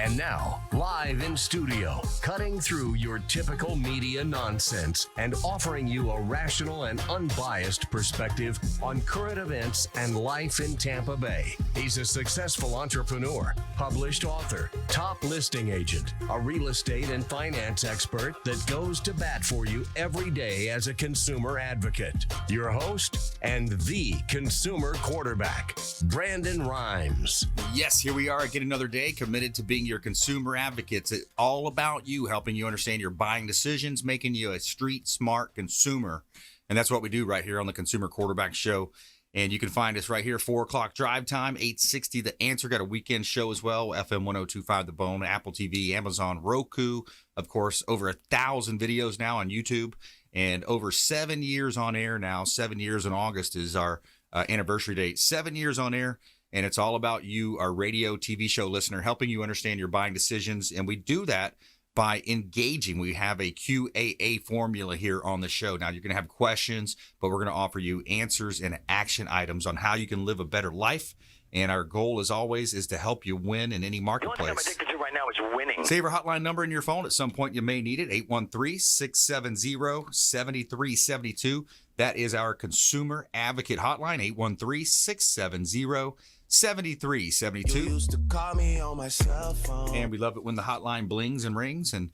And now, live in studio, cutting through your typical media nonsense and offering you a rational and unbiased perspective on current events and life in Tampa Bay. He's a successful entrepreneur, published author, top listing agent, a real estate and finance expert that goes to bat for you every day as a consumer advocate. Your host and the consumer quarterback, Brandon Rhymes. Yes, here we are again another day, committed to being your consumer advocates. It's all about you, helping you understand your buying decisions, making you a street smart consumer. And that's what we do right here on the Consumer Quarterback Show. And you can find us right here, 4 o'clock drive time, 860 The Answer. Got a weekend show as well, FM 1025 The Bone, Apple TV, Amazon, Roku. Of course, over 1,000 videos now on YouTube. And over 7 years on air now. 7 years in August is our anniversary date. 7 years on air. And it's all about you, our radio, TV show listener, helping you understand your buying decisions. And we do that by engaging. We have a QAA formula here on the show. Now, you're going to have questions, but we're going to offer you answers and action items on how you can live a better life. And our goal, as always, is to help you win in any marketplace. The only thing I'm addicted to right now is winning. Save our hotline number in your phone. At some point, you may need it, 813-670-7372. That is our consumer advocate hotline, 813-670-7372. 7372. Used to call me on my cell phone. And we love it when the hotline blings and rings. And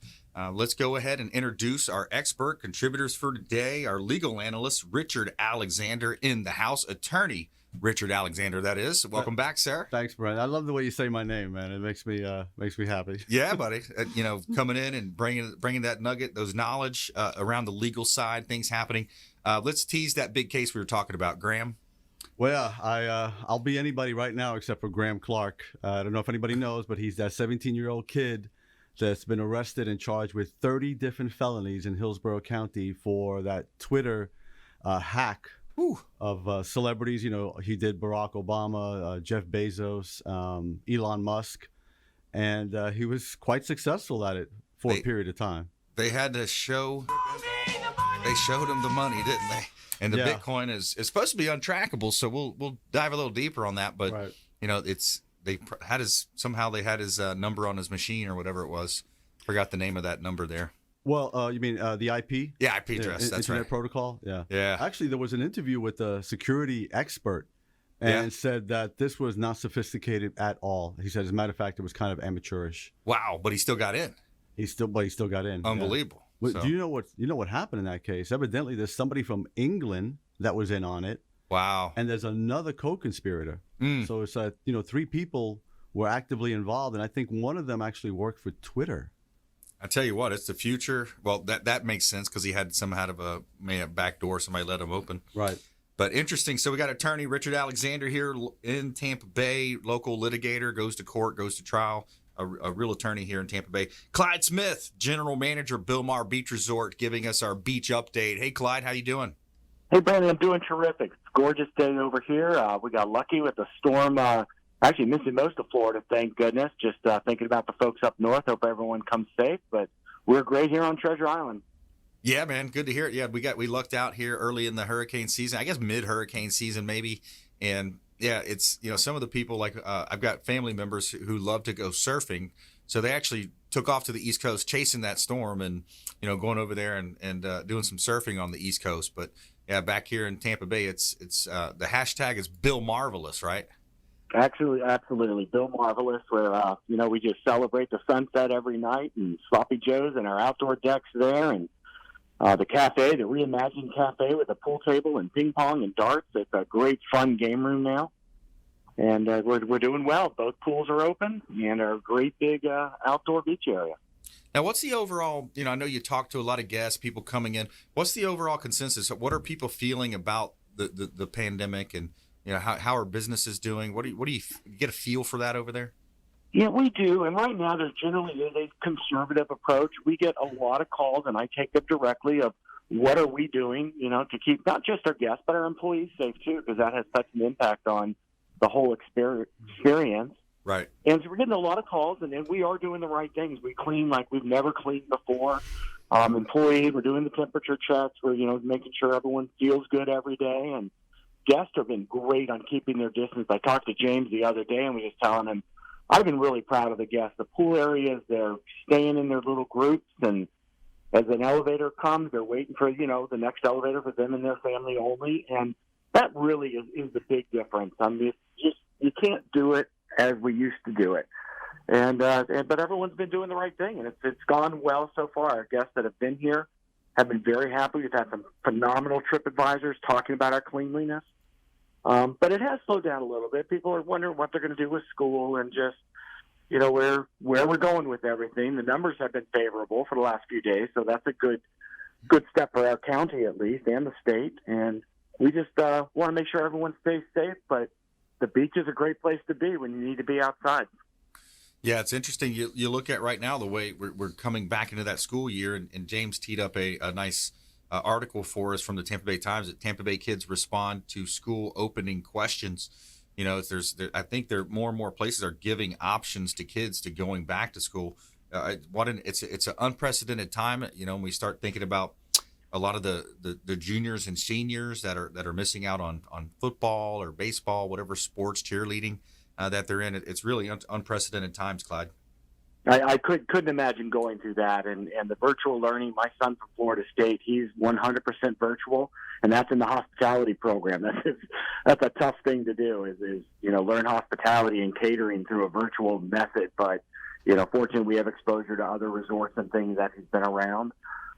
let's go ahead and introduce our expert contributors for today, our legal analyst, Richard Alexander, in the house. Attorney Richard Alexander, that is. Welcome back, sir. Thanks, Brent. I love the way you say my name, man. It makes me happy. Yeah, buddy. Coming in and bringing that nugget, those knowledge around the legal side, things happening. Let's tease that big case we were talking about, Graham. Well, I'll be anybody right now except for Graham Clark. I don't know if anybody knows, but he's that 17-year-old kid that's been arrested and charged with 30 different felonies in Hillsborough County for that Twitter hack of celebrities. You know, he did Barack Obama, Jeff Bezos, Elon Musk, and he was quite successful at it for a period of time. They had to showed him the money, didn't they? And the Bitcoin is supposed to be untrackable, so we'll dive a little deeper on that. But right. They had his number on his machine or whatever it was. Forgot the name of that number there. Well, you mean the IP? Yeah, IP address. That's Internet right. Protocol. Yeah. Yeah. Actually, there was an interview with a security expert, and said that this was not sophisticated at all. He said, as a matter of fact, it was kind of amateurish. Wow, but he still got in. He still got in. Unbelievable. Yeah. Do you know what happened in that case? Evidently, there's somebody from England that was in on it. Wow. And there's another co-conspirator. So it's 3 people were actively involved, and I think one of them actually worked for Twitter. I tell you what, it's the future. Well, that makes sense because he had some kind of a back door. Somebody let him open. Right. But interesting. So we got attorney Richard Alexander here in Tampa Bay, local litigator, goes to court, goes to trial. A real attorney here in Tampa Bay. Clyde Smith, general manager, Bilmar Beach Resort, giving us our beach update. Hey, Clyde, how you doing? Hey, Brandon, I'm doing terrific. It's a gorgeous day over here. We got lucky with the storm actually missing most of Florida, thank goodness. Just thinking about the folks up north. Hope everyone comes safe. But we're great here on Treasure Island. Yeah, man, good to hear it. Yeah, we lucked out here early in the hurricane season. I guess mid-hurricane season maybe. And yeah, it's, some of the people, like I've got family members who love to go surfing. So they actually took off to the East Coast chasing that storm and, going over there and doing some surfing on the East Coast. But yeah, back here in Tampa Bay, it's the hashtag is Bill Marvelous, right? Absolutely. Bill Marvelous, where, we just celebrate the sunset every night and Sloppy Joe's and our outdoor decks there. And the cafe, the reimagined cafe with a pool table and ping pong and darts. It's a great, fun game room now. And we're doing well. Both pools are open and are a great big outdoor beach area. Now, what's the overall, I know you talk to a lot of guests, people coming in. What's the overall consensus? What are people feeling about the pandemic and, how are businesses doing? What do you get a feel for that over there? Yeah, we do. And right now, there's generally a conservative approach. We get a lot of calls, and I take them directly of what are we doing, to keep not just our guests, but our employees safe, too, because that has such an impact on the whole experience. Right. And so we're getting a lot of calls, and we are doing the right things. We clean like we've never cleaned before. Employees, we're doing the temperature checks. We're, making sure everyone feels good every day. And guests have been great on keeping their distance. I talked to James the other day, and we was telling him, I've been really proud of the guests. The pool areas, they're staying in their little groups, and as an elevator comes, they're waiting for, the next elevator for them and their family only. And that really is the big difference. I mean, you can't do it as we used to do it. But everyone's been doing the right thing, and it's gone well so far. Our guests that have been here have been very happy. We've had some phenomenal trip advisors talking about our cleanliness. But it has slowed down a little bit. People are wondering what they're going to do with school and just, where we're going with everything. The numbers have been favorable for the last few days, so that's a good step for our county at least and the state. And we just want to make sure everyone stays safe, but the beach is a great place to be when you need to be outside. Yeah, it's interesting. You look at right now the way we're coming back into that school year, and James teed up a nice article for us from the Tampa Bay Times that Tampa Bay kids respond to school opening questions. I think there more and more places are giving options to kids to going back to school. It's an unprecedented time. When we start thinking about a lot of the juniors and seniors that are missing out on football or baseball, whatever sports, cheerleading that they're in. It's really unprecedented times, Clyde. I couldn't imagine going through that, and the virtual learning. My son from Florida State, he's 100% virtual, and that's in the hospitality program. That's a tough thing to do is learn hospitality and catering through a virtual method. But fortunately, we have exposure to other resorts and things that he's been around.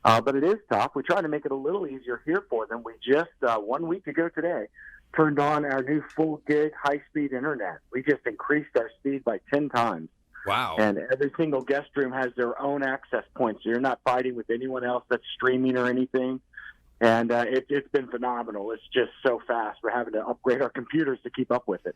But it is tough. We try to make it a little easier here for them. We just 1 week ago today turned on our new full gig high-speed internet. We just increased our speed by 10 times. Wow. And every single guest room has their own access point, so you're not fighting with anyone else that's streaming or anything. And it's been phenomenal. It's just so fast. We're having to upgrade our computers to keep up with it.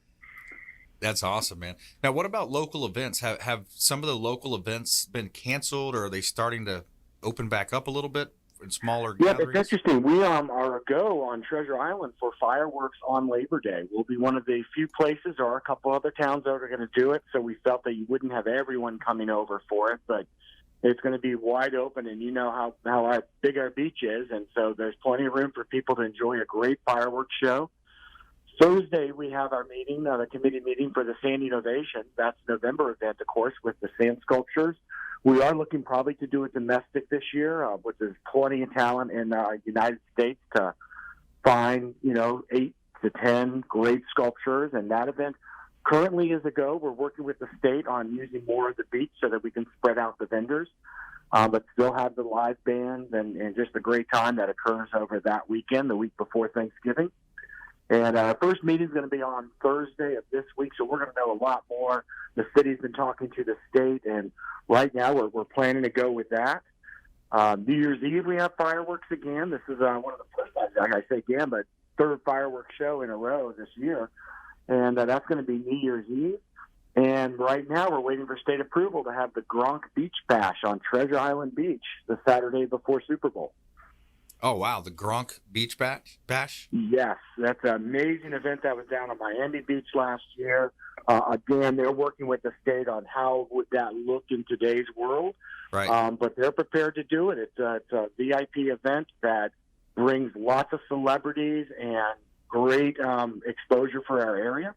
That's awesome, man. Now, what about local events? Have some of the local events been canceled, or are they starting to open back up a little bit in smaller gatherings? Yeah, it's interesting. We are a go on Treasure Island for fireworks on Labor Day. We'll be one of the few places, or a couple other towns that are going to do it, so we felt that you wouldn't have everyone coming over for it, but it's going to be wide open, and how big our beach is, and so there's plenty of room for people to enjoy a great fireworks show. Thursday, we have our meeting, the committee meeting for the Sand Innovation. That's November event, of course, with the sand sculptures. We are looking probably to do it domestic this year, which is plenty of talent in the United States to find, 8 to 10 great sculptures. And that event currently is a go. We're working with the state on using more of the beach so that we can spread out the vendors, but still have the live band and just a great time that occurs over that weekend, the week before Thanksgiving. And our first meeting is going to be on Thursday of this week, so we're going to know a lot more. The city's been talking to the state, and right now we're planning to go with that. New Year's Eve, we have fireworks again. This is one of the first times, like I say again, but third fireworks show in a row this year. And that's going to be New Year's Eve. And right now we're waiting for state approval to have the Gronk Beach Bash on Treasure Island Beach the Saturday before Super Bowl. Oh, wow. The Gronk Beach Bash? Yes. That's an amazing event that was down on Miami Beach last year. Again, they're working with the state on how would that look in today's world. Right. But they're prepared to do it. It's a VIP event that brings lots of celebrities and great exposure for our area.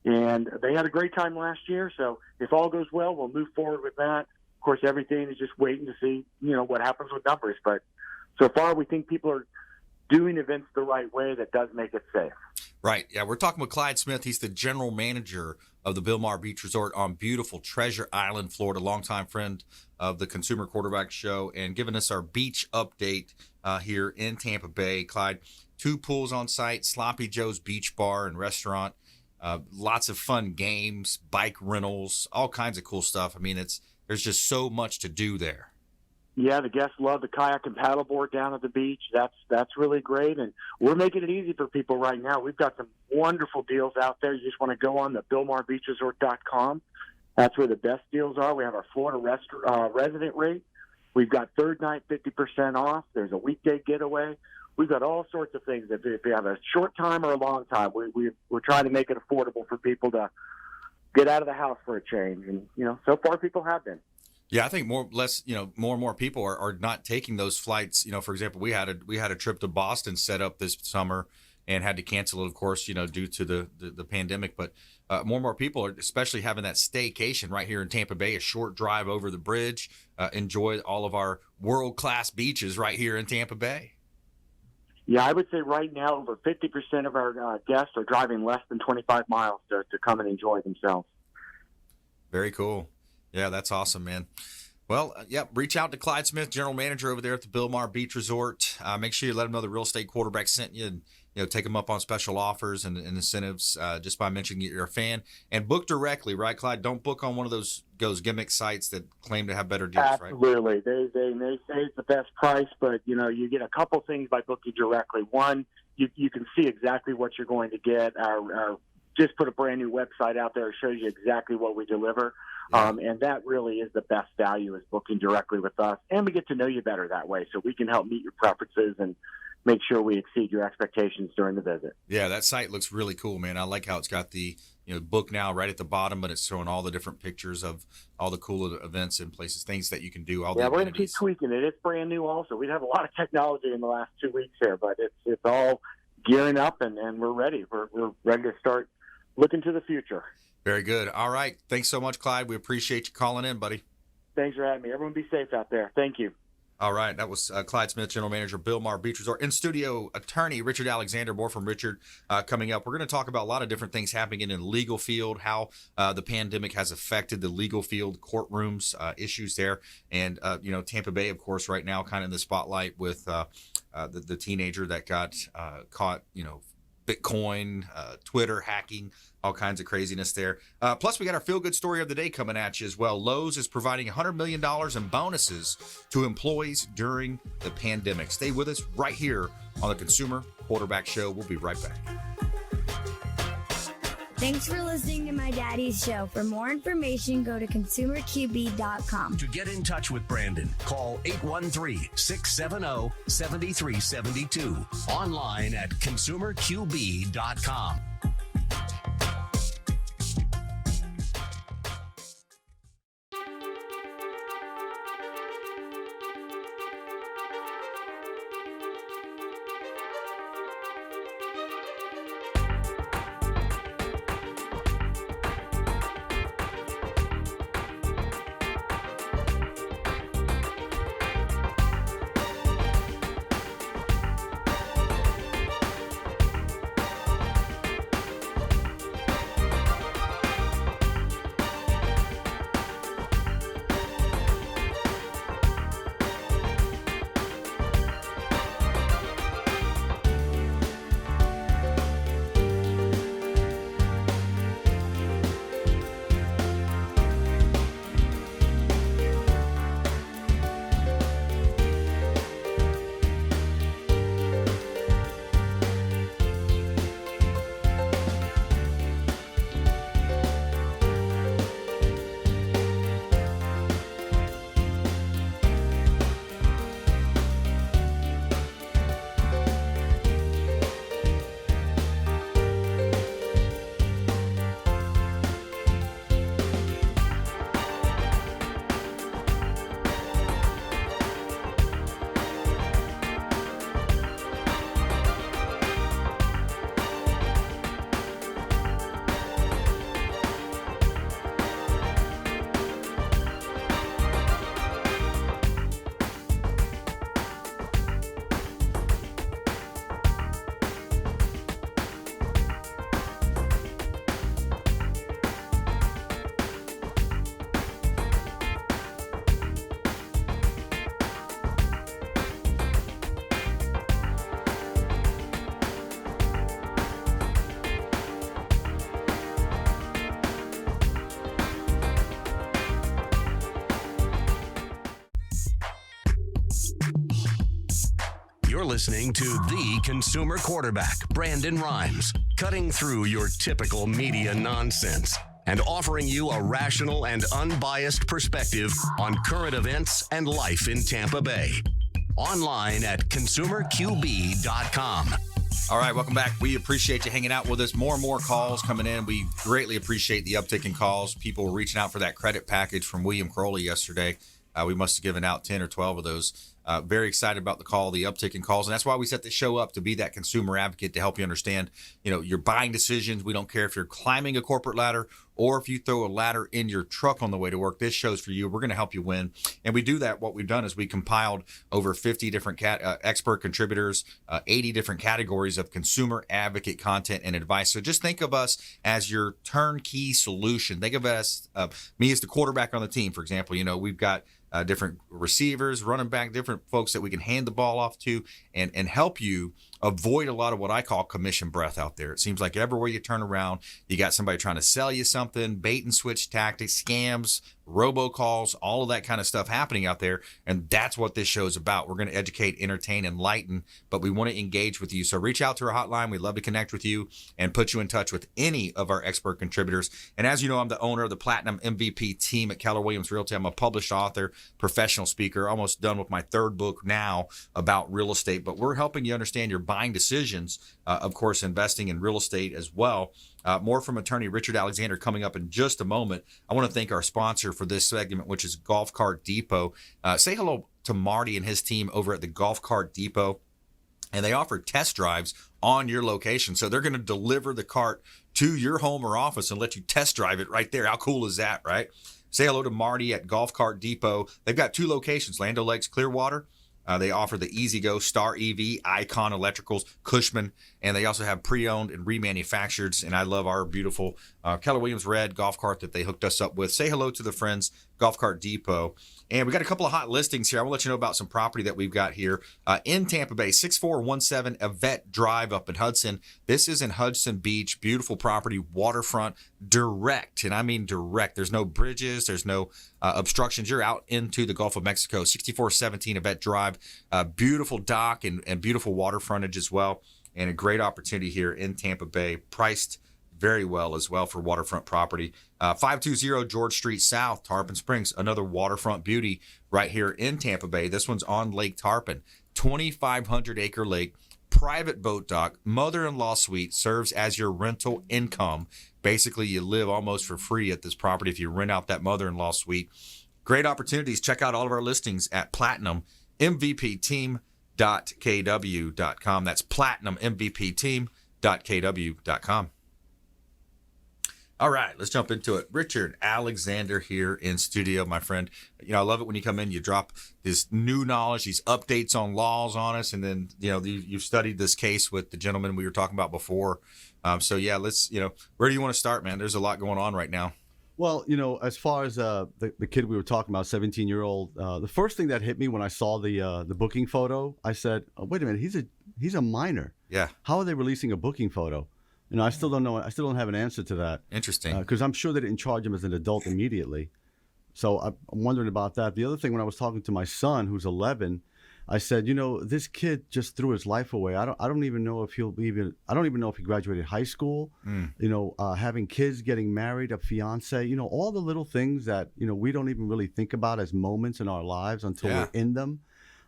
And they had a great time last year. So if all goes well, we'll move forward with that. Of course, everything is just waiting to see, what happens with numbers. But so far, we think people are doing events the right way that does make it safe. Right. Yeah, we're talking with Clyde Smith. He's the general manager of the Bilmar Beach Resort on beautiful Treasure Island, Florida, longtime friend of the Consumer Quarterback Show, and giving us our beach update here in Tampa Bay. Clyde, 2 pools on site, Sloppy Joe's Beach Bar and Restaurant, lots of fun games, bike rentals, all kinds of cool stuff. I mean, there's just so much to do there. Yeah, the guests love the kayak and paddleboard down at the beach. That's really great, and we're making it easy for people right now. We've got some wonderful deals out there. You just want to go on the BilmarBeachResort.com. That's where the best deals are. We have our Florida resident rate. We've got third night 50% off. There's a weekday getaway. We've got all sorts of things. If you have a short time or a long time, we're trying to make it affordable for people to get out of the house for a change. And so far people have been. Yeah, I think more and more people are not taking those flights. For example, we had a trip to Boston set up this summer, and had to cancel it, of course, due to the pandemic. But more and more people are especially having that staycation right here in Tampa Bay, a short drive over the bridge, enjoy all of our world-class beaches right here in Tampa Bay. Yeah, I would say right now over 50% of our guests are driving less than 25 miles to come and enjoy themselves. Very cool. Yeah, that's awesome, man. Well, reach out to Clyde Smith, general manager over there at the Bilmar Beach Resort. Make sure you let him know the Real Estate Quarterback sent you, and take them up on special offers and incentives just by mentioning you're a fan. And book directly, right, Clyde? Don't book on one of those gimmick sites that claim to have better deals, Absolutely. right? They may say it's the best price, but you get a couple things by booking directly. One, you can see exactly what you're going to get. Our just put a brand new website out there. It shows you exactly what we deliver. Yeah. And that really is the best value, is booking directly with us. And we get to know you better that way, so we can help meet your preferences and make sure we exceed your expectations during the visit. Yeah, that site looks really cool, man. I like how it's got the book now right at the bottom, but it's showing all the different pictures of all the cool events and places, things that you can do. We're going to keep tweaking it. It's brand new also. We've had a lot of technology in the last 2 weeks here, but it's all gearing up, and we're ready. We're ready to start looking to the future. Very good. All right. Thanks so much, Clyde. We appreciate you calling in, buddy. Thanks for having me. Everyone be safe out there. Thank you. All right. That was Clyde Smith, general manager, Bilmar Beach Resort. In studio, attorney Richard Alexander. More from Richard coming up. We're going to talk about a lot of different things happening in the legal field, how the pandemic has affected the legal field, courtrooms, issues there. And, Tampa Bay, of course, right now kind of in the spotlight with the teenager that got caught, Bitcoin, Twitter hacking, all kinds of craziness there. Plus, we got our feel-good story of the day coming at you as well. Lowe's is providing $100 million in bonuses to employees during the pandemic. Stay with us right here on the Consumer Quarterback Show. We'll be right back. Thanks for listening to My Daddy's Show. For more information, go to consumerqb.com. To get in touch with Brandon, call 813-670-7372. Online at consumerqb.com. You're listening to the Consumer Quarterback, Brandon Rhymes, cutting through your typical media nonsense and offering you a rational and unbiased perspective on current events and life in Tampa Bay. Online at consumerqb.com. All right, welcome back. We appreciate you hanging out with us. More and more calls coming in. We greatly appreciate the uptick in calls. People were reaching out for that credit package from William Crowley yesterday. We must have given out 10 or 12 of those Very excited about the uptick in calls. And that's why we set the show up, to be that consumer advocate, to help you understand, your buying decisions. We don't care if you're climbing a corporate ladder or if you throw a ladder in your truck on the way to work. This show's for you. We're going to help you win. And we do that. What we've done is we compiled over 50 different expert contributors, 80 different categories of consumer advocate content and advice. So just think of us as your turnkey solution. Think of us, me as the quarterback on the team, for example. We've got different receivers, running back, different folks that we can hand the ball off to and help you avoid a lot of what I call commission breath out there. It seems like everywhere you turn around, you got somebody trying to sell you something, bait and switch tactics, scams, robocalls, all of that kind of stuff happening out there. And that's what this show is about. We're going to educate, entertain, enlighten, but we want to engage with you. So reach out to our hotline. We'd love to connect with you and put you in touch with any of our expert contributors. And as you know, I'm the owner of the Platinum MVP team at Keller Williams Realty. I'm a published author, professional speaker, almost done with my third book now about real estate. But we're helping you understand your buying decisions, of course, investing in real estate as well. More from attorney Richard Alexander coming up in just a moment. I want to thank our sponsor for this segment, which is Golf Cart Depot. Say hello to Marty and his team over at the Golf Cart Depot. And they offer test drives on your location. So they're going to deliver the cart to your home or office and let you test drive it right there. How cool is that, right? Say hello to Marty at Golf Cart Depot. They've got 2 locations, Land O'Lakes, Clearwater. They offer the Easy Go, Star EV, Icon Electricals, Cushman, and they also have pre-owned and remanufactured. And I love our beautiful Keller Williams Red golf cart that they hooked us up with. Say hello to the friends, Golf Cart Depot. And we got a couple of hot listings here. I will let you know about some property that we've got here in Tampa Bay, 6417 Yvette Drive up in Hudson. This is in Hudson Beach. Beautiful property, waterfront, direct. And I mean direct. There's no bridges. There's no obstructions. You're out into the Gulf of Mexico, 6417 Yvette Drive. Beautiful dock and beautiful water frontage as well. And a great opportunity here in Tampa Bay, priced very well as well for waterfront property. 520 George Street South, Tarpon Springs, another waterfront beauty right here in Tampa Bay. This one's on Lake Tarpon, 2,500 acre lake, private boat dock, mother-in-law suite, serves as your rental income. Basically, you live almost for free at this property if you rent out that mother-in-law suite. Great opportunities. Check out all of our listings at platinummvpteam.kw.com. That's platinummvpteam.kw.com. All right, let's jump into it. Richard Alexander here in studio, my friend. I love it when you come in, you drop this new knowledge, these updates on laws on us, and then, you've studied this case with the gentleman we were talking about before. Let's, where do you want to start, man? There's a lot going on right now. Well, as far as the kid we were talking about, 17-year-old, the first thing that hit me when I saw the booking photo, I said, oh, wait a minute, he's a minor. Yeah. How are they releasing a booking photo? I still don't know. I still don't have an answer to that. Interesting. Because I'm sure they didn't charge him as an adult immediately. So I'm wondering about that. The other thing, when I was talking to my son, who's 11, I said, this kid just threw his life away. I don't even know if I don't even know if he graduated high school. Having kids, getting married, a fiance, all the little things that, we don't even really think about as moments in our lives until we're in them.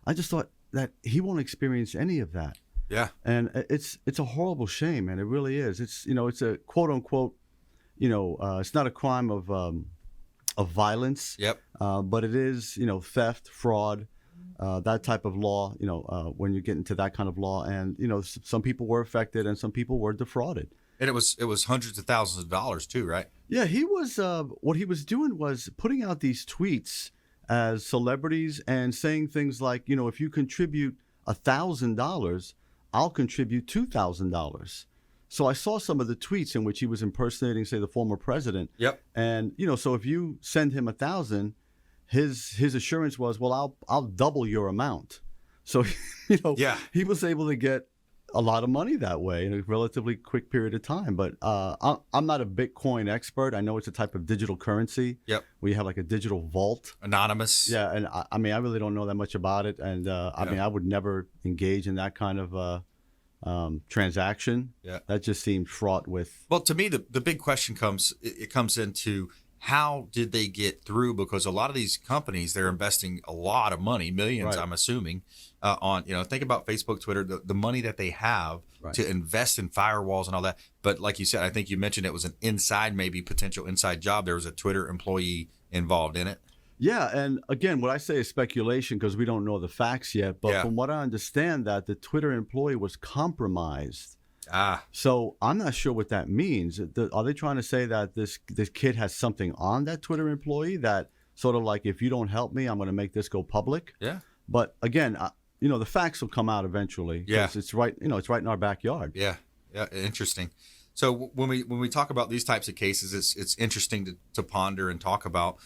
I just thought that he won't experience any of that. Yeah. And it's a horrible shame, man. It really is. It's, it's a quote unquote, it's not a crime of violence. Yep. But it is, theft, fraud, that type of law, when you get into that kind of law. And, some people were affected and some people were defrauded. And it was hundreds of thousands of dollars too, right? Yeah. He was, what he was doing was putting out these tweets as celebrities and saying things like, if you contribute $1,000, I'll contribute $2,000. So I saw some of the tweets in which he was impersonating, say, the former president. Yep. And so if you send him $1,000, his assurance was, well, I'll double your amount. So he was able to get a lot of money that way in a relatively quick period of time. But I'm not a Bitcoin expert. I know it's a type of digital currency. Yep. We have like a digital vault. Anonymous. Yeah. And I really don't know that much about it. And I would never engage in that kind of transaction. Yeah. That just seemed fraught with. Well, to me, the big question comes into how did they get through? Because a lot of these companies, they're investing a lot of money, millions, right. I'm assuming, on, think about Facebook, Twitter, the money that they have right. to invest in firewalls and all that. But like you said, I think you mentioned it was an potential inside job. There was a Twitter employee involved in it. Yeah, and again, what I say is speculation because we don't know the facts yet. But from what I understand, that the Twitter employee was compromised. So I'm not sure what that means. Are they trying to say that this kid has something on that Twitter employee that sort of like, if you don't help me, I'm going to make this go public? Yeah. But again, the facts will come out eventually. Yeah. It's right. It's right in our backyard. Yeah. Yeah. Interesting. So when we talk about these types of cases, it's interesting to ponder and talk about.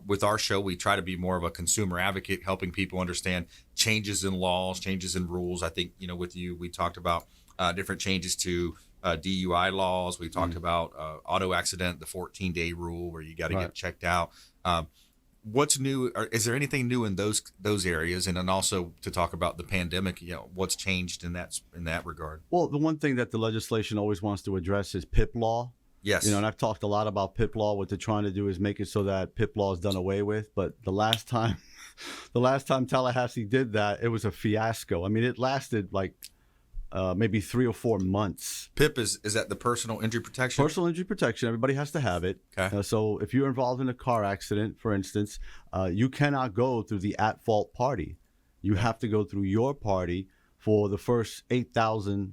With our show, we try to be more of a consumer advocate, helping people understand changes in laws, changes in rules. I think, with you, we talked about different changes to DUI laws. We talked about auto accident, the 14-day rule where you got to get checked out. What's new? Or is there anything new in those areas? And then also to talk about the pandemic, what's changed in that regard? Well, the one thing that the legislation always wants to address is PIP law. Yes. And I've talked a lot about PIP law. What they're trying to do is make it so that PIP law is done away with. But the last time Tallahassee did that, it was a fiasco. I mean, it lasted like maybe 3 or 4 months. PIP is that the personal injury protection? Personal injury protection. Everybody has to have it. Okay. So if you're involved in a car accident, for instance, you cannot go through the at-fault party. You have to go through your party for the first $8,000.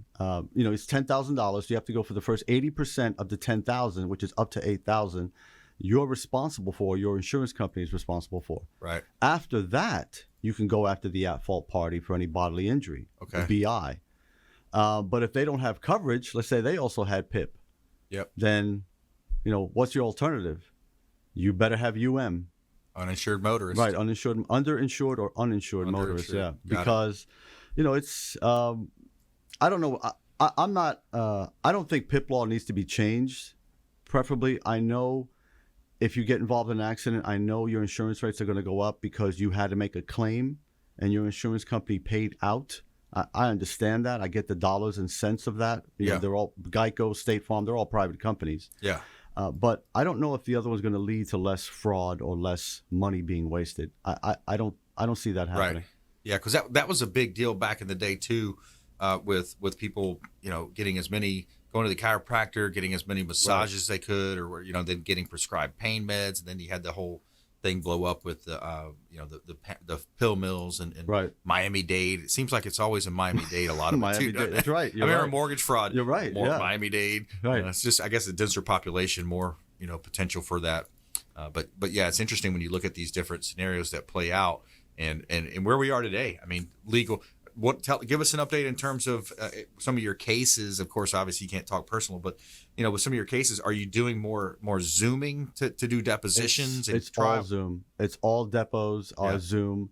It's $10,000. So you have to go for the first 80% of the $10,000, which is up to $8,000. You're responsible for. Your insurance company is responsible for. Right. After that, you can go after the at-fault party for any bodily injury. Okay. BI. But if they don't have coverage, let's say they also had PIP. Yep. Then, what's your alternative? You better have UM. Uninsured motorist. Right, underinsured or uninsured motorist. Yeah, because, it's. I don't know. I'm not. I don't think PIP law needs to be changed. Preferably, I know if you get involved in an accident, I know your insurance rates are going to go up because you had to make a claim and your insurance company paid out. I understand that. I get the dollars and cents of that. They're all Geico, State Farm. They're all private companies. Yeah. But I don't know if the other one's going to lead to less fraud or less money being wasted. I don't see that happening. Right. Yeah, because that was a big deal back in the day too, with people getting going to the chiropractor, getting as many massages as they could, or then getting prescribed pain meds, and then you had the whole thing blow up with the pill mills and Miami-Dade. It seems like it's always in Miami-Dade a lot of Miami-Dade. That's right. I remember mortgage fraud. You're right. Miami-Dade. Right. It's just, I guess, a denser population, more potential for that. But yeah, it's interesting when you look at these different scenarios that play out and where we are today. I mean, legal. Give us an update in terms of some of your cases. Of course, obviously you can't talk personal, but with some of your cases, are you doing more Zooming to do depositions? It's all Zoom. It's all depots are Zoom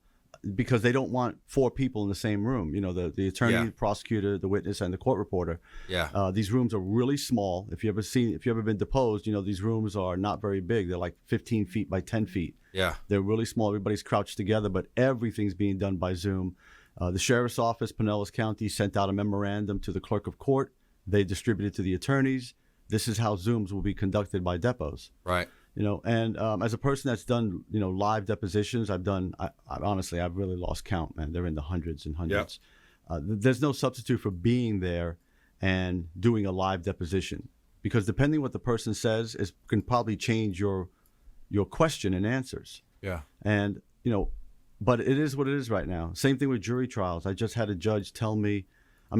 because they don't want 4 people in the same room. The attorney, the prosecutor, the witness, and the court reporter. Yeah. These rooms are really small. If you ever been deposed, these rooms are not very big. They're like 15 feet by 10 feet. Yeah. They're really small. Everybody's crouched together, but everything's being done by Zoom. The sheriff's office, Pinellas County, sent out a memorandum to the clerk of court. They distributed to the attorneys. This is how Zooms will be conducted by depots. Right. And as a person that's done, live depositions, I've really lost count, man. They're in the hundreds and hundreds. Yep. There's no substitute for being there and doing a live deposition because depending what the person says can probably change your question and answers. Yeah. And, but it is what it is right now. Same thing with jury trials. I just had a judge tell me,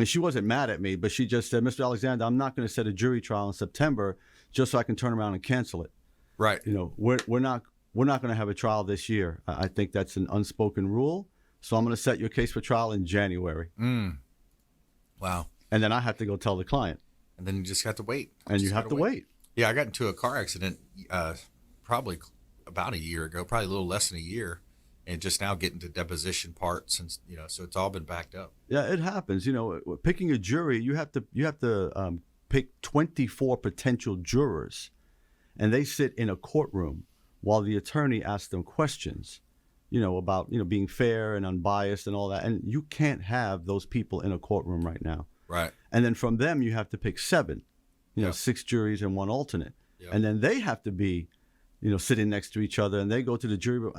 she wasn't mad at me, but she just said, Mr. Alexander, I'm not going to set a jury trial in September just so I can turn around and cancel it. Right. We're not going to have a trial this year. I think that's an unspoken rule. So I'm going to set your case for trial in January. Wow. And then I have to go tell the client. And then you just have to wait. And you have to wait. Yeah, I got into a car accident probably about a year ago, probably a little less than a year. And just now getting to deposition parts, and so it's all been backed up. Yeah, it happens. Picking a jury, you have to pick 24 potential jurors, and they sit in a courtroom while the attorney asks them questions, about being fair and unbiased and all that. And you can't have those people in a courtroom right now. Right. And then from them, you have to pick 7, 6 juries and 1 alternate, and then they have to be sitting next to each other, and they go to the jury room.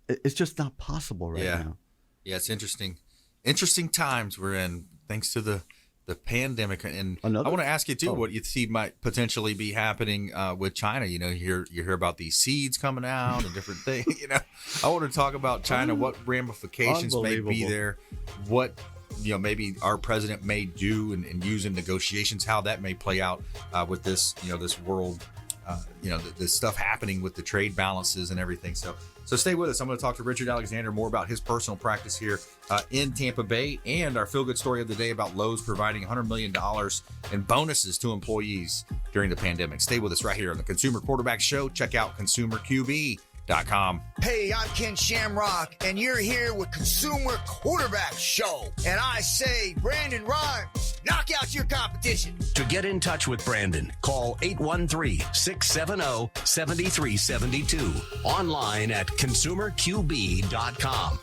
It's just not possible right now. Yeah, it's interesting. Interesting times we're in, thanks to the the pandemic, and Another? I want to ask you too what you see might potentially be happening with China. You know, you hear about these seeds coming out and different things. You know, I want to talk about China, what ramifications may be there, what maybe our president may do and use in negotiations, how that may play out with this this world, this stuff happening with the trade balances and everything. So stay with us. I'm going to talk to Richard Alexander more about his personal practice here in Tampa Bay, and our feel-good story of the day about Lowe's providing $100 million in bonuses to employees during the pandemic. Stay with us right here on the Consumer Quarterback Show. Check out consumerqb.com. Hey, I'm Ken Shamrock, and you're here with Consumer Quarterback Show. And I say, Brandon Rhymes, knock out your competition. To get in touch with Brandon, call 813-670-7372. Online at consumerqb.com.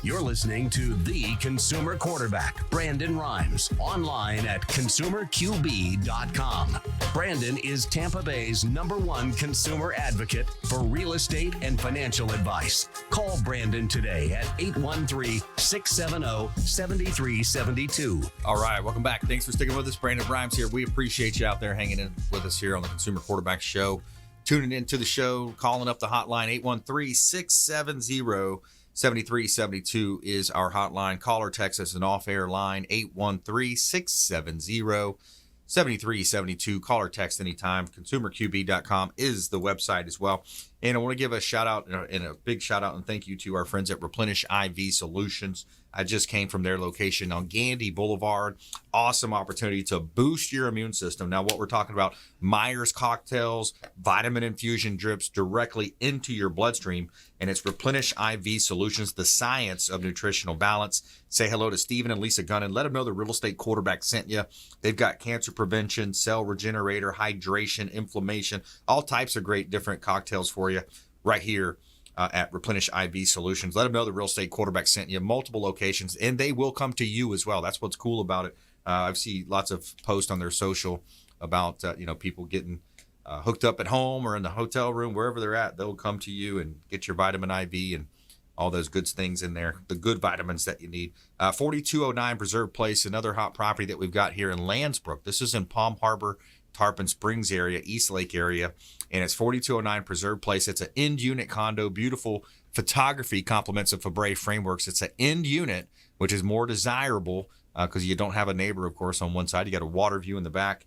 You're listening to The Consumer Quarterback, Brandon Rhymes, online at consumerqb.com. Brandon is Tampa Bay's #1 consumer advocate for real estate and financial advice. Call Brandon today at 813-670-7372. All right, welcome back. Thanks for sticking with us. Brandon Rhymes here. We appreciate you out there hanging in with us here on the Consumer Quarterback Show. Tuning into the show, calling up the hotline, 813-670-7372 is our hotline. Call or text us an off-air line, 813-670-7372. Call or text anytime. ConsumerQB.com is the website as well. And I want to give a shout out and a big shout out and thank you to our friends at Replenish IV Solutions. I just came from their location on Gandy Boulevard. Awesome opportunity to boost your immune system. Now, what we're talking about, Myers cocktails, vitamin infusion drips directly into your bloodstream. And it's Replenish IV Solutions, the science of nutritional balance. Say hello to Stephen and Lisa Gunnan. Let them know the real estate quarterback sent you. They've got cancer prevention, cell regenerator, hydration, inflammation, all types of great different cocktails for you right here at Replenish IV Solutions. Let them know the real estate quarterback sent you. Multiple locations, and they will come to you as well. That's what's cool about it. I've seen lots of posts on their social about people getting hooked up at home or in the hotel room, wherever they're at. They'll come to you and get your vitamin IV and all those good things in there, the good vitamins that you need. 4209 Preserve Place, another hot property that we've got here in Landsbrook. This is in Palm Harbor, Tarpon Springs area, East Lake area, and it's 4209 Preserve Place. It's an end unit condo, beautiful photography, complements of Fabre Frameworks. It's an end unit, which is more desirable because you don't have a neighbor, of course, on one side. You got a water view in the back.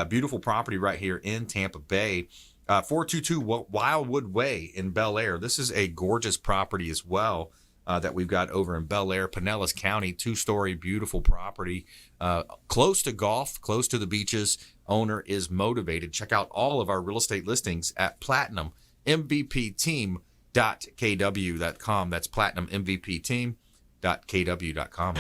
Beautiful property right here in Tampa Bay. 422 Wildwood Way in Belleair. This is a gorgeous property as well that we've got over in Belleair, Pinellas County. 2-story, beautiful property. Close to golf, close to the beaches. Owner is motivated. Check out all of our real estate listings at platinummvpteam.kw.com. That's platinummvpteam.kw.com.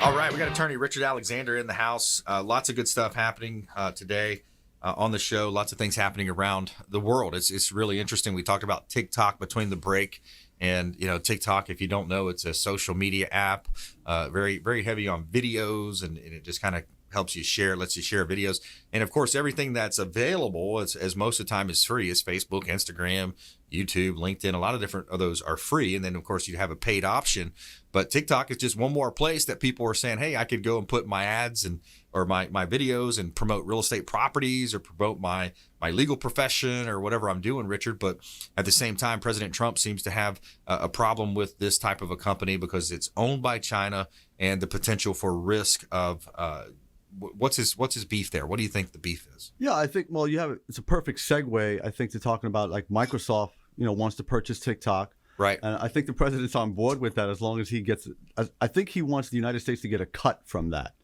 All right, we got attorney Richard Alexander in the house. Lots of good stuff happening today on the show. Lots of things happening around the world. It's really interesting. We talked about TikTok between the break. And, you know, TikTok, if you don't know, it's a social media app, very, very heavy on videos, and it just kind of helps you share, lets you share videos. And, of course, everything that's available, as most of the time is free, is Facebook, Instagram, YouTube, LinkedIn. A lot of different of those are free. And then, of course, you have a paid option. But TikTok is just one more place that people are saying, hey, I could go and put my ads or my videos and promote real estate properties or promote my legal profession or whatever I'm doing, Richard. But at the same time, President Trump seems to have a problem with this type of a company because it's owned by China and the potential for risk of what's his beef there? What do you think the beef is? Yeah, I think, well, it's a perfect segue, I think, to talking about like Microsoft, wants to purchase TikTok. Right. And I think the president's on board with that as long as he gets, I think he wants the United States to get a cut from that.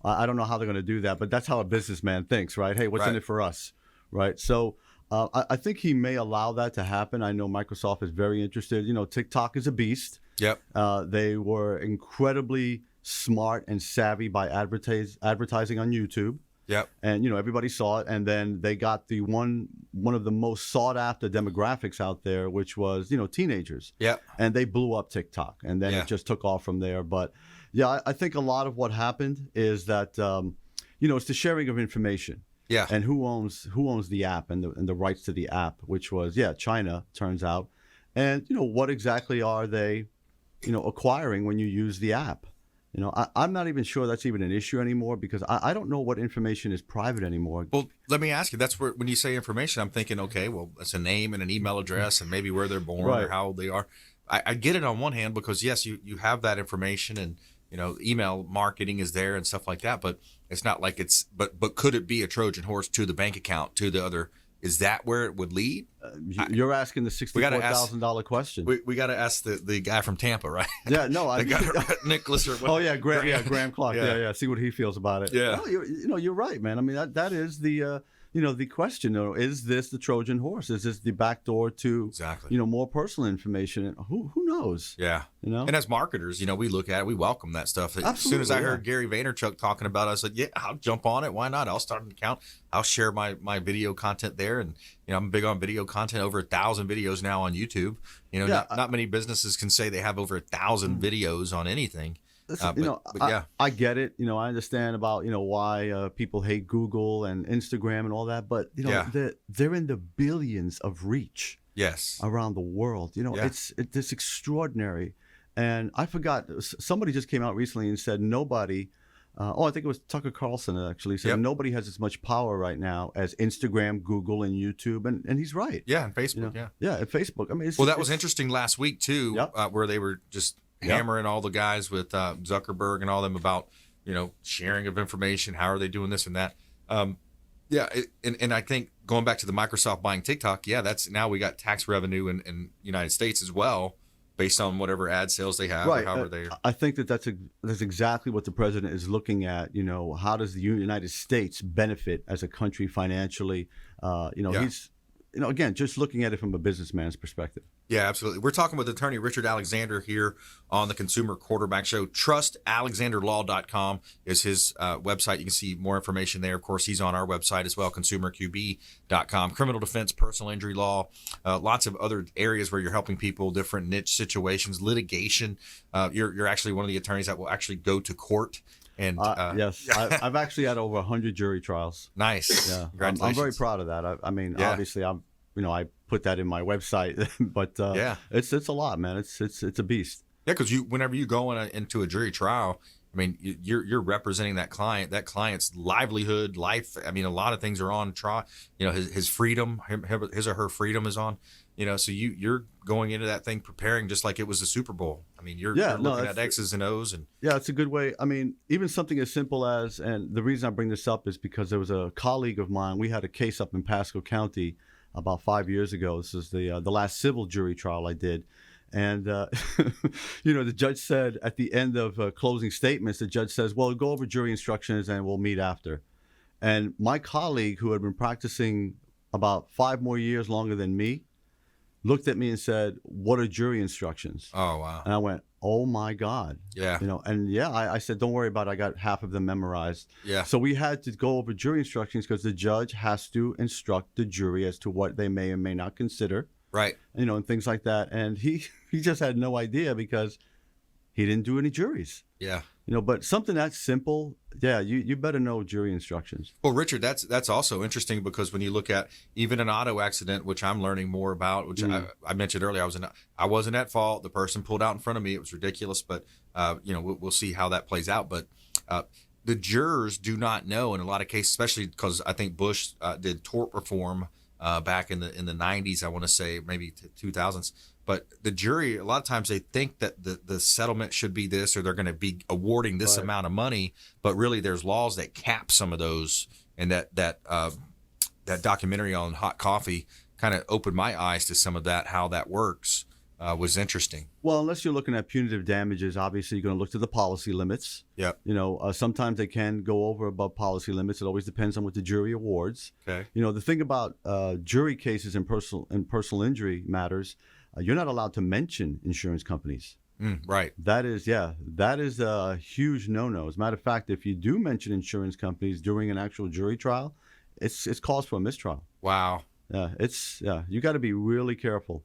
I don't know how they're going to do that, but that's how a businessman thinks, right? Hey, what's in it for us, right? So I think he may allow that to happen. I know Microsoft is very interested. TikTok is a beast. Yep. They were incredibly smart and savvy by advertising on YouTube. Yep. And everybody saw it, and then they got the one of the most sought after demographics out there, which was teenagers. Yep. And they blew up TikTok, and then it just took off from there. But yeah, I think a lot of what happened is that it's the sharing of information. Yeah. And who owns the app and the rights to the app, which was China, turns out. And what exactly are they acquiring when you use the app? I'm not even sure that's even an issue anymore because I don't know what information is private anymore. Well, let me ask you, that's where, when you say information, I'm thinking, okay, well, it's a name and an email address and maybe where they're born or how old they are. I get it on one hand because, yes, you have that information and, email marketing is there and stuff like that, but it's not like but could it be a Trojan horse to the bank account, to the other? Is that where it would lead? You're asking the $64,000 question. We got to ask the guy from Tampa, right? Yeah, no, Nicholas. Or oh yeah, Graham Clark. Yeah. See what he feels about it. Yeah, no, you're right, man. I mean, that is the the question. Is this the Trojan horse? Is this the back door to more personal information? And who knows? Yeah, And as marketers, we look at it, we welcome that stuff. Absolutely, as soon as I heard Gary Vaynerchuk talking about it, I said, yeah, I'll jump on it. Why not? I'll start an account. I'll share my video content there, and I'm big on video content. Over 1,000 videos now on YouTube. Not many businesses can say they have over 1,000 videos on anything. Listen, I get it. I understand about why people hate Google and Instagram and all that, but they're in the billions of reach. Yes, around the world. It's extraordinary. And I forgot, somebody just came out recently and said nobody. I think it was Tucker Carlson actually said nobody has as much power right now as Instagram, Google, and YouTube, and he's right. Yeah, and Facebook. And Facebook. I mean, that was interesting last week too, where they were just hammering all the guys with Zuckerberg and all them about sharing of information. How are they doing this and that? And I think going back to the Microsoft buying TikTok, that's now we got tax revenue in United States as well, based on whatever ad sales they have or however they. I think that's exactly what the president is looking at. How does the United States benefit as a country financially? He's again, just looking at it from a businessman's perspective. Yeah, absolutely. We're talking with attorney Richard Alexander here on the Consumer Quarterback Show. TrustAlexanderLaw.com is his website. You can see more information there. Of course, he's on our website as well, ConsumerQB.com. Criminal defense, personal injury law, lots of other areas where you're helping people, different niche situations, litigation. You're actually one of the attorneys that will actually go to court. And yes, I've actually had over 100 jury trials. Nice. Yeah, I'm very proud of that. Obviously, I put that in my website, but it's a lot, man. It's a beast. Yeah, because whenever you go into a jury trial, I mean, you're representing that client. That client's livelihood, life. I mean, a lot of things are on trial. You know, his freedom, his or her freedom is on. You know, so you're going into that thing preparing just like it was the Super Bowl. I mean, you're looking at X's and O's, and yeah, it's a good way. I mean, even something as simple as, and the reason I bring this up is because there was a colleague of mine. We had a case up in Pasco County about 5 years ago. This is the last civil jury trial I did. And, you know, the judge said at the end of closing statements, the judge says, well, go over jury instructions and we'll meet after. And my colleague, who had been practicing about 5 more years longer than me, looked at me and said, what are jury instructions? oh, wow. And I went, oh, my God. Yeah. You know, and yeah, I said, don't worry about it. I got half of them memorized. Yeah. So we had to go over jury instructions because the judge has to instruct the jury as to what they may or may not consider. Right. You know, and things like that. And he just had no idea because he didn't do any juries. Yeah. You know, but something that simple, yeah, you better know jury instructions. Well, Richard, that's also interesting because when you look at even an auto accident, which I'm learning more about, which I mentioned earlier, I wasn't at fault. The person pulled out in front of me. It was ridiculous, but you know, we'll see how that plays out. But the jurors do not know in a lot of cases, especially because I think Bush did tort reform back in the 90s, I want to say maybe 2000s. But the jury, a lot of times they think that the settlement should be this, or they're going to be awarding this amount of money. But really, there's laws that cap some of those. And that documentary on hot coffee kind of opened my eyes to some of that, how that works. Was interesting. Well, unless you're looking at punitive damages, obviously you're going to look to the policy limits. Yeah. You know, sometimes they can go over above policy limits. It always depends on what the jury awards. Okay. You know, the thing about jury cases and personal injury matters, you're not allowed to mention insurance companies. Right. That is a huge no-no. As a matter of fact, if you do mention insurance companies during an actual jury trial, it's cause for a mistrial. Wow. Yeah, you got to be really careful.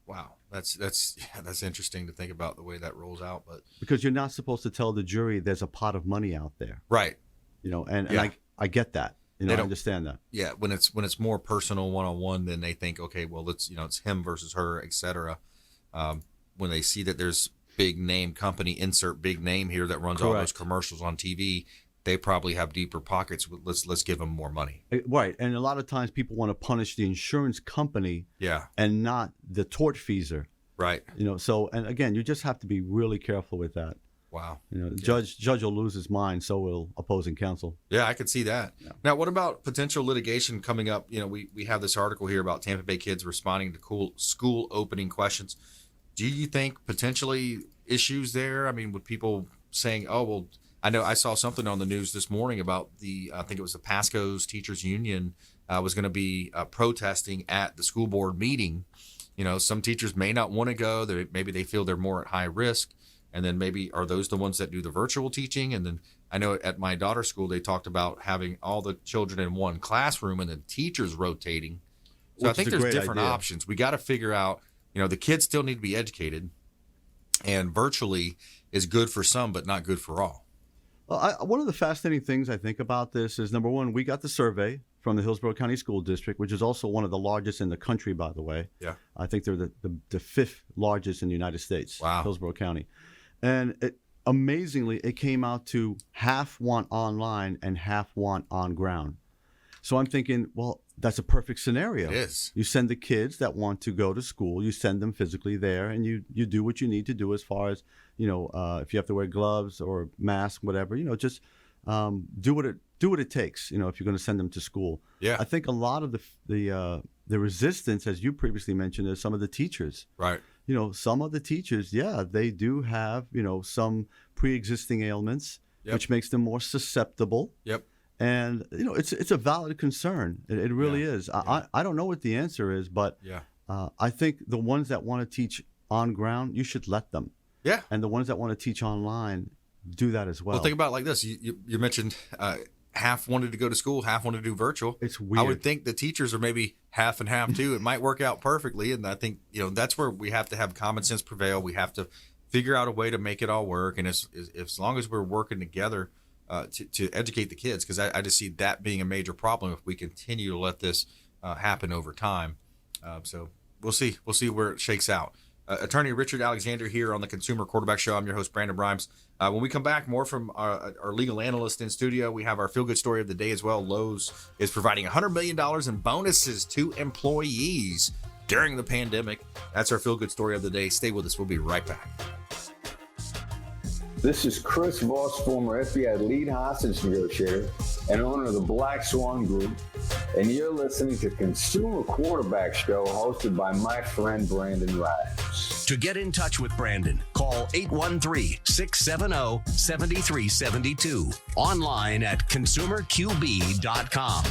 Wow. That's interesting to think about the way that rolls out, but because you're not supposed to tell the jury there's a pot of money out there. Right. You know, and I get that. You know, I understand that. Yeah, when it's more personal one-on-one, then they think, okay, well, it's him versus her, etc. When they see that there's big name company, insert big name here that runs all those commercials on TV, they probably have deeper pockets. Let's give them more money. Right, and a lot of times people want to punish the insurance company, and not the tortfeasor. Right. You know, so, and again, you just have to be really careful with that. Wow. You know, the judge will lose his mind, so will opposing counsel. Yeah, I could see that. Yeah. Now, what about potential litigation coming up? You know, we have this article here about Tampa Bay kids responding to school opening questions. Do you think potentially issues there? I mean, with people saying, oh, well, I know I saw something on the news this morning about I think it was the Pasco's Teachers Union was going to be protesting at the school board meeting. You know, some teachers may not want to go. Maybe they feel they're more at high risk. And then maybe are those the ones that do the virtual teaching? And then I know at my daughter's school, they talked about having all the children in one classroom and then teachers rotating. So I think there's different options. We got to figure out, you know, the kids still need to be educated, and virtually is good for some, but not good for all. Well, one of the fascinating things I think about this is, number one, we got the survey from the Hillsborough County School District, which is also one of the largest in the country, by the way. Yeah. I think they're the fifth largest in the United States. Wow. Hillsborough County. And amazingly, it came out to half want online and half want on ground. So I'm thinking, well, that's a perfect scenario. It is. You send the kids that want to go to school, you send them physically there, and you do what you need to do as far as, you know, if you have to wear gloves or mask, whatever, you know, just do what it takes, you know, if you're going to send them to school. Yeah. I think a lot of the resistance, as you previously mentioned, is some of the teachers. Right. You know, some of the teachers, they do have, you know, some pre-existing ailments, which makes them more susceptible. Yep. And, you know, it's a valid concern. It really is. Yeah. I don't know what the answer is, but I think the ones that want to teach on ground, you should let them. Yeah. And the ones that want to teach online, do that as well. Well, think about it like this. You mentioned half wanted to go to school, half wanted to do virtual. It's weird. I would think the teachers are maybe half and half too. It might work out perfectly. And I think, you know, that's where we have to have common sense prevail. We have to figure out a way to make it all work. And as long as we're working together to educate the kids, because I just see that being a major problem if we continue to let this happen over time. So we'll see where it shakes out. attorney Richard Alexander here on the Consumer Quarterback Show. I'm your host, Brandon Rhymes. When we come back, more from our legal analyst in studio. We have our feel-good story of the day as well. Lowe's is providing $100 million in bonuses to employees during the pandemic. That's our feel-good story of the day. Stay with us. We'll be right back. This is Chris Voss, former FBI lead hostage negotiator and owner of the Black Swan Group, and you're listening to Consumer Quarterback Show hosted by my friend Brandon Rhymes. To get in touch with Brandon, call 813-670-7372. Online at consumerqb.com.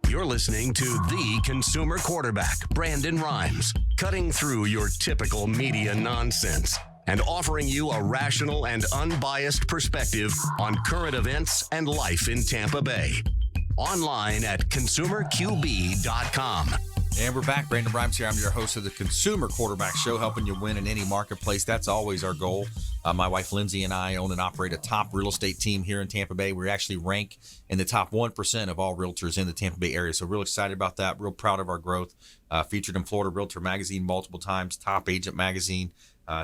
You're listening to the Consumer Quarterback, Brandon Rhymes, cutting through your typical media nonsense and offering you a rational and unbiased perspective on current events and life in Tampa Bay. Online at consumerqb.com. And we're back. Brandon Rhymes here. I'm your host of the Consumer Quarterback Show, helping you win in any marketplace. That's always our goal. My wife Lindsay and I own and operate a top real estate team here in Tampa Bay. We actually rank in the top 1% of all realtors in the Tampa Bay area. So real excited about that. Real proud of our growth. Featured in Florida Realtor Magazine multiple times, Top Agent Magazine,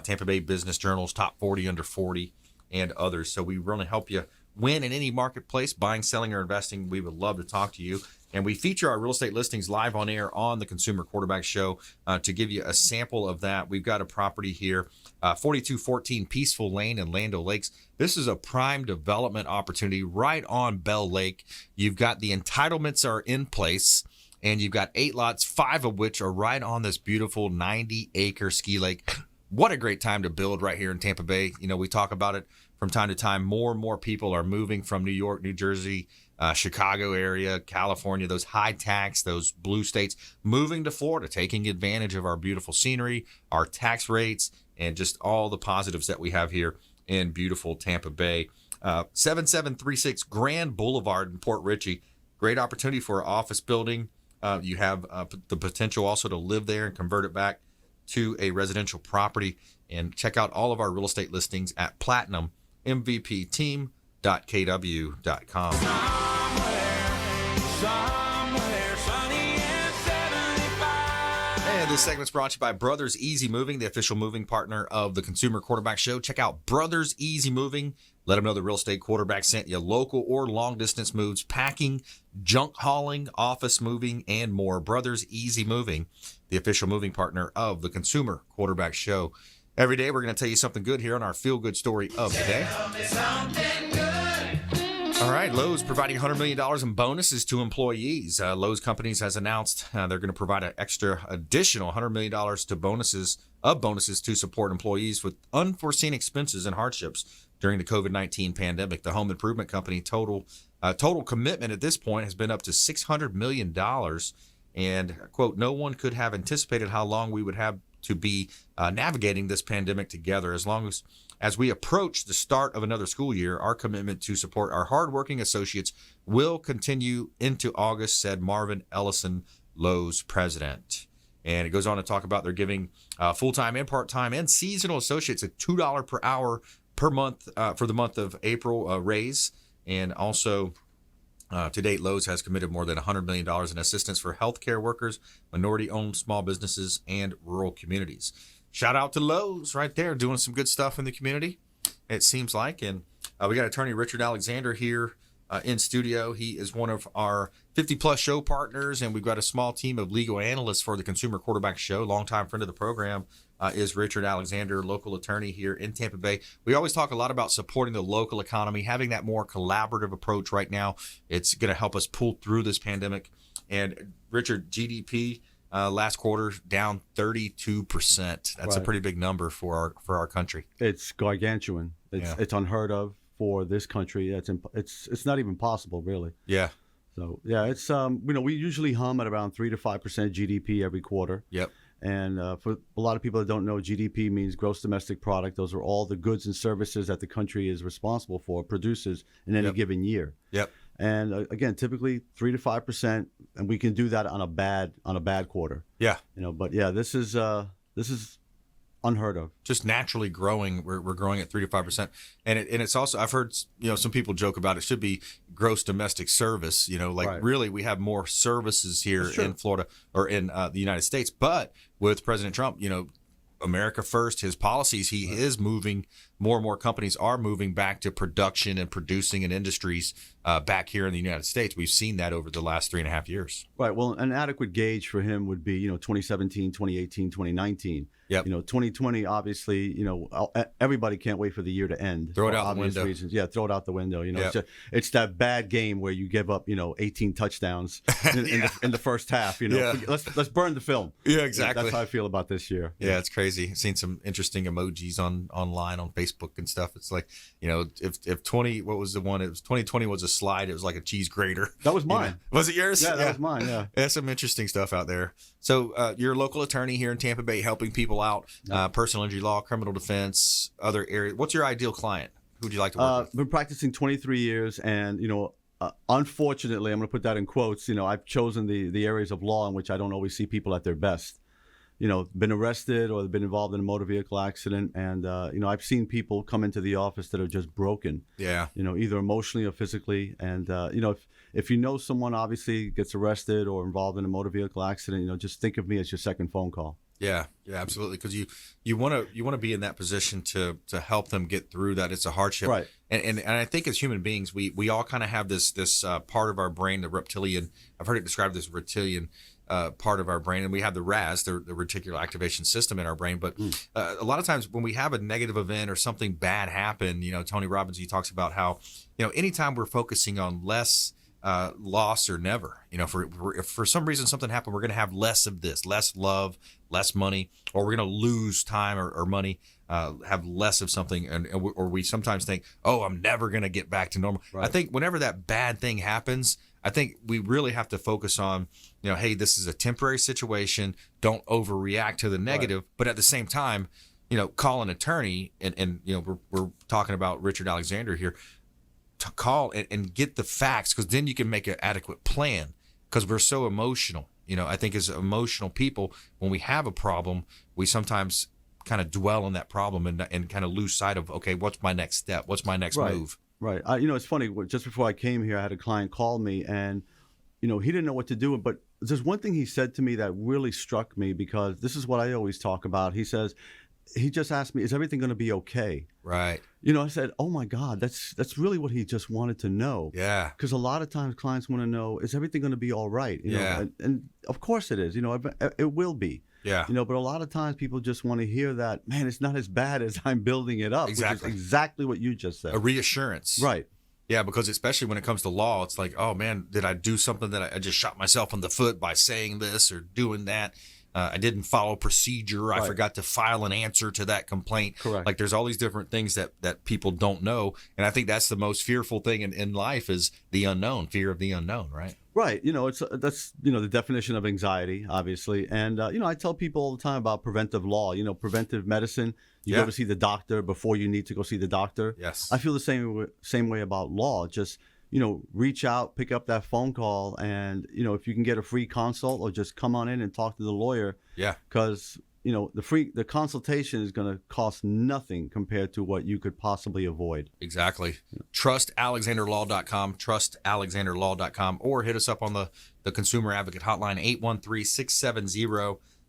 Tampa Bay Business Journal's Top 40 Under 40, and others. So we really help you win in any marketplace, buying, selling, or investing. We would love to talk to you. And we feature our real estate listings live on air on the Consumer Quarterback Show to give you a sample of that. We've got a property here, 4214 Peaceful Lane in Land O'Lakes. This is a prime development opportunity right on Bell Lake. You've got the entitlements are in place, and you've got 8 lots, 5 of which are right on this beautiful 90-acre ski lake. What a great time to build right here in Tampa Bay. You know, we talk about it from time to time. More and more people are moving from New York, New Jersey, Chicago area, California, those high tax, those blue states, moving to Florida, taking advantage of our beautiful scenery, our tax rates, and just all the positives that we have here in beautiful Tampa Bay. 7736 Grand Boulevard in Port Richey. Great opportunity for an office building. You have the potential also to live there and convert it back to a residential property. And check out all of our real estate listings at platinummvpteam.kw.com. Somewhere sunny and 75. And this segment's brought to you by Brothers Easy Moving, the official moving partner of the Consumer Quarterback Show. Check out Brothers Easy Moving. Let them know the real estate quarterback sent you. Local or long distance moves, packing, junk hauling, office moving, and more. Brothers Easy Moving, the official moving partner of the Consumer Quarterback Show. Every day we're going to tell you something good here on our feel good story of the day. Tell me something good. All right, Lowe's providing $100 million in bonuses to employees. Lowe's Companies has announced they're going to provide an additional $100 million to bonuses to support employees with unforeseen expenses and hardships during the COVID-19 pandemic. The home improvement company total commitment at this point has been up to $600 million. And, quote, no one could have anticipated how long we would have to be navigating this pandemic together. As we approach the start of another school year, our commitment to support our hardworking associates will continue into August, said Marvin Ellison, Lowe's president. And it goes on to talk about they're giving full-time and part-time and seasonal associates a $2 per hour per month for the month of April raise. And also, to date, Lowe's has committed more than $100 million in assistance for healthcare workers, minority-owned small businesses, and rural communities. Shout out to Lowe's right there, doing some good stuff in the community, it seems like. And we got attorney Richard Alexander here in studio. He is one of our 50-plus show partners, and we've got a small team of legal analysts for the Consumer Quarterback Show. Longtime friend of the program is Richard Alexander, local attorney here in Tampa Bay. We always talk a lot about supporting the local economy, having that more collaborative approach right now. It's going to help us pull through this pandemic. And Richard, GDP last quarter down 32%. That's right. A pretty big number for our country. It's gargantuan. It's unheard of for this country. It's not even possible, really. Yeah. So yeah, it's we usually hum at around 3 to 5% GDP every quarter. Yep. And for a lot of people that don't know, GDP means gross domestic product. Those are all the goods and services that the country is responsible for, produces in any given year. Yep. And again, typically 3 to 5%, and we can do that on a bad quarter. Yeah. But yeah, this is unheard of. Just naturally growing. We're growing at 3 to 5%, and it's also, I've heard some people joke about it should be gross domestic service. Right. Really we have more services here in Florida or in the United States, but with President Trump, America first, his policies, he is moving, more and more companies are moving back to production and producing in industries back here in the United States. We've seen that over the last 3.5 years. Right. Well, an adequate gauge for him would be, 2017, 2018, 2019. Yep. 2020, obviously, everybody can't wait for the year to end. Throw it out the obvious window. reasons. Yeah, throw it out the window. Yep. It's that bad game where you give up, 18 touchdowns in the first half. Yeah. Let's burn the film. Yeah, exactly. That's how I feel about this year. Yeah, it's crazy. I've seen some interesting emojis online on Facebook and stuff. It's like, if 20, what was the one? It was 2020 was a slide. It was like a cheese grater. That was mine. Was it yours? Yeah, that was mine. Yeah. There's some interesting stuff out there. So you're a local attorney here in Tampa Bay, helping people out, personal injury law, criminal defense, other areas. What's your ideal client? Who would you like to work with? I've been practicing 23 years, and unfortunately, I'm going to put that in quotes. I've chosen the areas of law in which I don't always see people at their best. Been arrested or been involved in a motor vehicle accident, and I've seen people come into the office that are just broken. Yeah. Either emotionally or physically, and if someone obviously gets arrested or involved in a motor vehicle accident, just think of me as your second phone call. Yeah, absolutely. Because you want to be in that position to help them get through that. It's a hardship, right? And I think as human beings, we all kind of have this part of our brain, the reptilian. I've heard it described as reptilian part of our brain, and we have the RAS, the reticular activation system in our brain. But a lot of times when we have a negative event or something bad happen, Tony Robbins, he talks about how anytime we're focusing on less loss or never, if for some reason something happened, we're going to have less of this, less love, less money, or we're going to lose time or money, have less of something. Or we sometimes think, oh, I'm never going to get back to normal. Right. I think whenever that bad thing happens, I think we really have to focus on, hey, this is a temporary situation. Don't overreact to the negative, right. But at the same time, call an attorney and we're talking about Richard Alexander here. To call and get the facts, because then you can make an adequate plan, because we're so emotional. I think as emotional people, when we have a problem, we sometimes kind of dwell on that problem and kind of lose sight of, okay, what's my next step? What's my next move? Right. It's funny. Just before I came here, I had a client call me, and he didn't know what to do. But there's one thing he said to me that really struck me, because this is what I always talk about. He just asked me, is everything going to be okay? Right. I said, oh my God, that's really what he just wanted to know. Yeah. Because a lot of times clients want to know, is everything going to be all right? And of course it is. It will be. Yeah. But a lot of times people just want to hear that, man, it's not as bad as I'm building it up. Exactly. Which is exactly what you just said. A reassurance. Right. Yeah, because especially when it comes to law, it's like, oh man, did I do something that I just shot myself in the foot by saying this or doing that? I didn't follow procedure. I forgot to file an answer to that complaint. Correct. Like there's all these different things that people don't know. And I think that's the most fearful thing in life is the unknown, fear of the unknown, right? Right. That's the definition of anxiety, obviously. And, I tell people all the time about preventive law, preventive medicine. You go to see the doctor before you need to go see the doctor. Yes. I feel the same way about law. Just, reach out, pick up that phone call, and, if you can get a free consult or just come on in and talk to the lawyer. Yeah. Because, the consultation is going to cost nothing compared to what you could possibly avoid. Exactly. Yeah. TrustAlexanderLaw.com, TrustAlexanderLaw.com, or hit us up on the Consumer Advocate Hotline,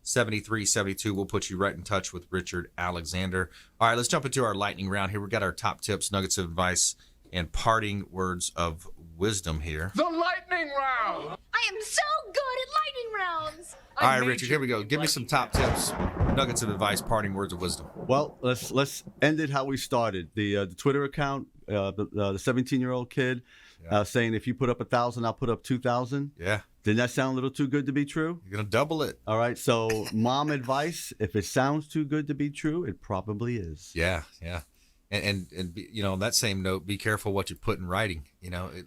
813-670-7372. We'll put you right in touch with Richard Alexander. All right, let's jump into our lightning round here. We've got our top tips, nuggets of advice, and parting words of wisdom here. The lightning round. I am so good at lightning rounds. All right, Richard, here we go. Give me some top tips, nuggets of advice, parting words of wisdom. Well, let's end it how we started. The Twitter account, the 17-year-old kid saying, if you put up 1,000, I'll put up 2,000. Yeah. Didn't that sound a little too good to be true? You're going to double it. All right. So mom advice, if it sounds too good to be true, it probably is. Yeah. Yeah. And on that same note, be careful what you put in writing,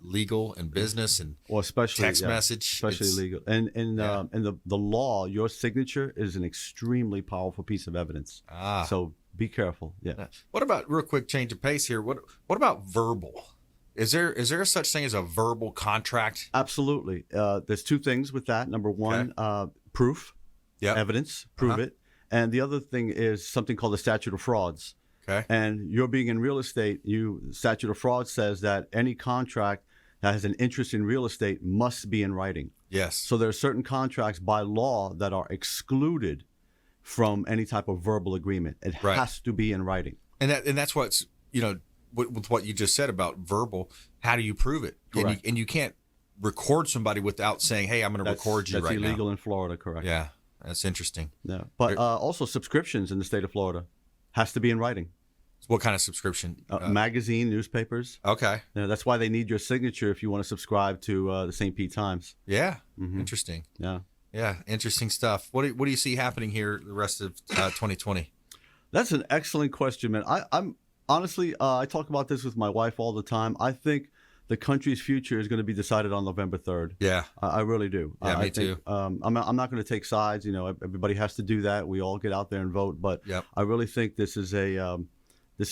legal and business and especially text message. Especially legal. And the law, your signature is an extremely powerful piece of evidence. So be careful. Yeah. What about, real quick change of pace here, what about verbal? Is there such thing as a verbal contract? Absolutely. There's two things with that. Number one, proof, evidence, prove it. And the other thing is something called the statute of frauds. Okay. And you're being in real estate, statute of fraud says that any contract that has an interest in real estate must be in writing. Yes. So there are certain contracts by law that are excluded from any type of verbal agreement. It has to be in writing. And that's what's, with what you just said about verbal, how do you prove it? Correct. And you can't record somebody without saying, hey, I'm going to record you right now. That's illegal in Florida, correct. Yeah, that's interesting. Yeah. But also subscriptions in the state of Florida has to be in writing. What kind of subscription? Magazine, newspapers. Okay. That's why they need your signature if you want to subscribe to the St. Pete Times. Yeah. Mm-hmm. Interesting. Yeah. Yeah. Interesting stuff. What do you see happening here the rest of 2020? That's an excellent question, man. I'm honestly, I talk about this with my wife all the time. I think the country's future is going to be decided on November 3rd. Yeah. I really do. Yeah, me too. I'm not going to take sides. Everybody has to do that. We all get out there and vote. But I really think this is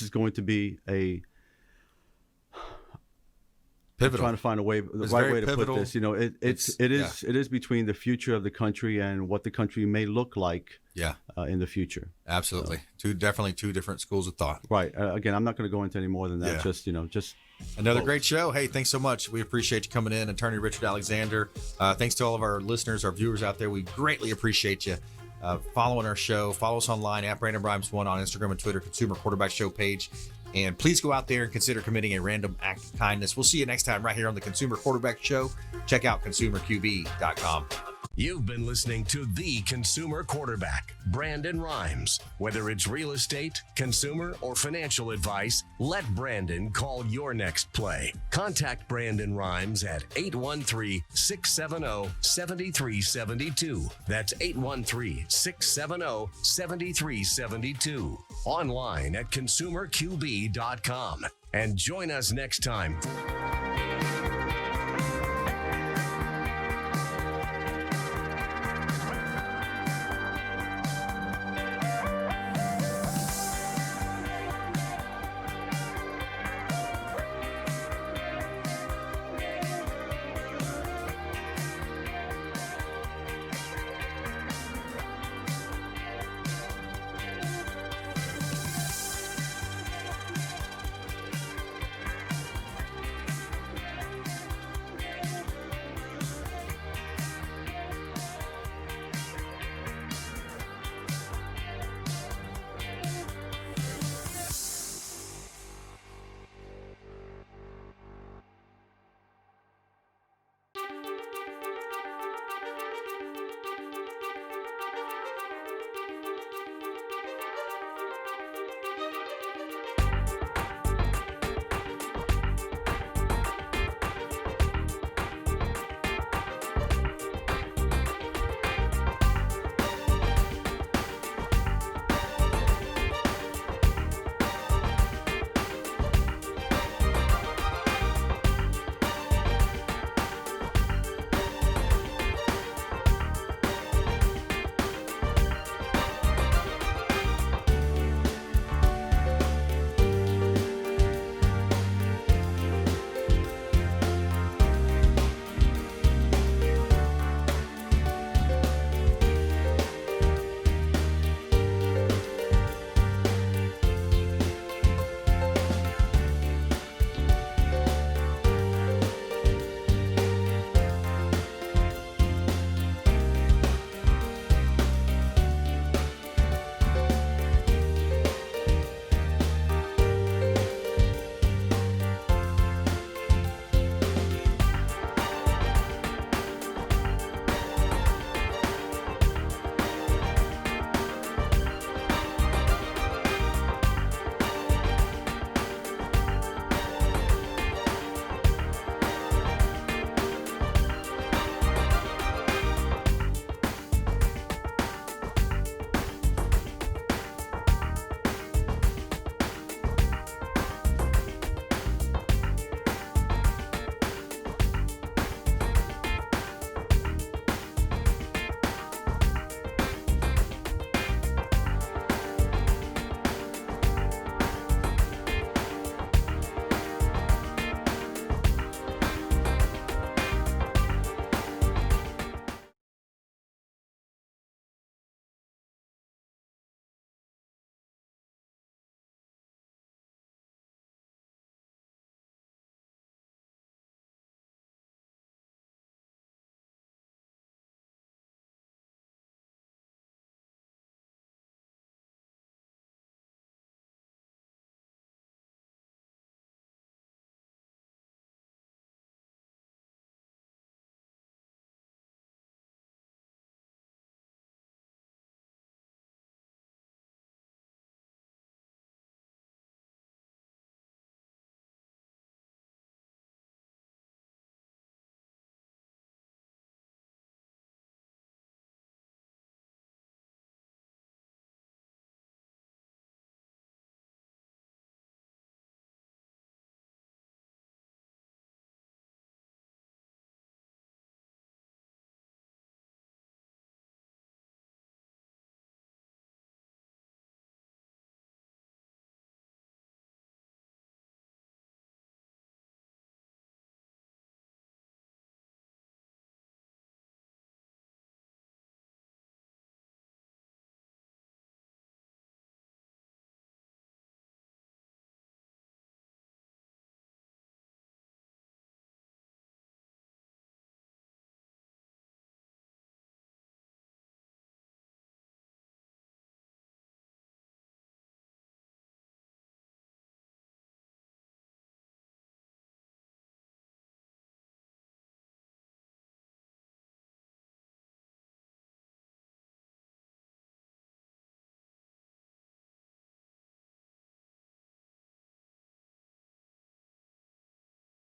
going to be a pivotal. I'm trying to find the right way to put this. It is between the future of the country and what the country may look like. In the future. Absolutely. Definitely two different schools of thought. Right. Again, I'm not going to go into any more than that. Yeah. Just another great show. Hey, thanks so much. We appreciate you coming in, Attorney Richard Alexander. Thanks to all of our listeners, our viewers out there. We greatly appreciate you. Following our show. Follow us online at Brandon Rhymes1 on Instagram and Twitter, Consumer Quarterback Show page. And please go out there and consider committing a random act of kindness. We'll see you next time right here on the Consumer Quarterback Show. Check out consumerqb.com. You've been listening to The Consumer Quarterback, Brandon Rhymes. Whether it's real estate, consumer, or financial advice, let Brandon call your next play. Contact Brandon Rhymes at 813-670-7372. That's 813-670-7372. Online at consumerqb.com. And join us next time